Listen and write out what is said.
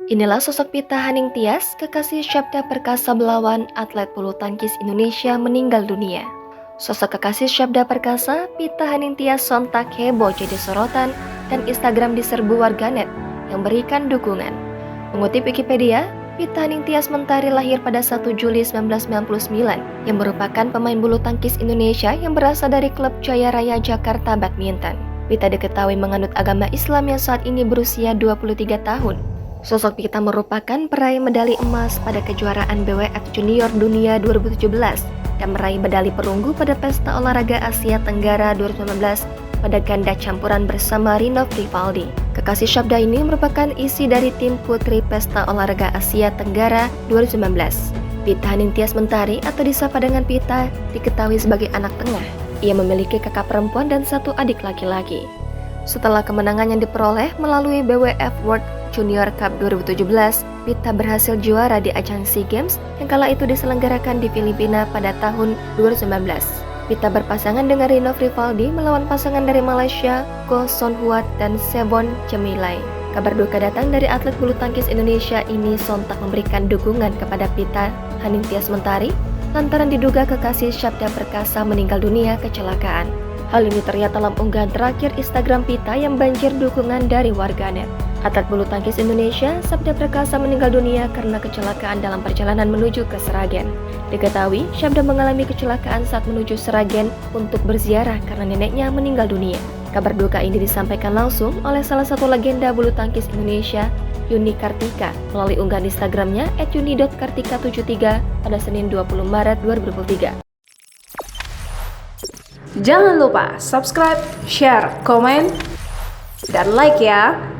Inilah sosok Pita Haningtyas, kekasih Syabda Perkasa Belawan, atlet bulu tangkis Indonesia meninggal dunia. Sosok kekasih Syabda Perkasa, Pita Haningtyas sontak heboh jadi sorotan dan Instagram diserbu warganet yang berikan dukungan. Mengutip Wikipedia, Pita Haningtyas Mentari lahir pada 1 Juli 1999 yang merupakan pemain bulu tangkis Indonesia yang berasal dari klub Jaya Raya Jakarta Badminton. Pita diketahui menganut agama Islam yang saat ini berusia 23 tahun. Sosok Pita merupakan peraih medali emas pada kejuaraan BWF Junior Dunia 2017 dan meraih medali perunggu pada Pesta Olahraga Asia Tenggara 2019 pada ganda campuran bersama Rinov Rivaldi. Kekasih Syabda ini merupakan isi dari tim putri Pesta Olahraga Asia Tenggara 2019. Pita Haningtyas Mentari atau disapa dengan Pita diketahui sebagai anak tengah. Ia memiliki kakak perempuan dan satu adik laki-laki. Setelah kemenangan yang diperoleh melalui BWF World Junior Cup 2017, Pita berhasil juara di ajang SEA Games yang kala itu diselenggarakan di Filipina pada tahun 2019. Pita berpasangan dengan Rinov Rivaldi melawan pasangan dari Malaysia, Ko Son Huat dan Sevon Jamilai. Kabar duka datang dari atlet bulu tangkis Indonesia ini sontak memberikan dukungan kepada Pita Haningtyas Mentari lantaran diduga kekasih Syabda Perkasa meninggal dunia kecelakaan. Hal ini terlihat dalam unggahan terakhir Instagram Pita yang banjir dukungan dari warganet. Atlet bulu tangkis Indonesia, Syabda Perkasa meninggal dunia karena kecelakaan dalam perjalanan menuju ke Sragen. Diketahui, Syabda mengalami kecelakaan saat menuju Sragen untuk berziarah karena neneknya meninggal dunia. Kabar duka ini disampaikan langsung oleh salah satu legenda bulu tangkis Indonesia, Yuni Kartika, melalui unggahan Instagramnya @yuni.kartika73 pada Senin 20 Maret 2023. Jangan lupa subscribe, share, komen, dan like ya!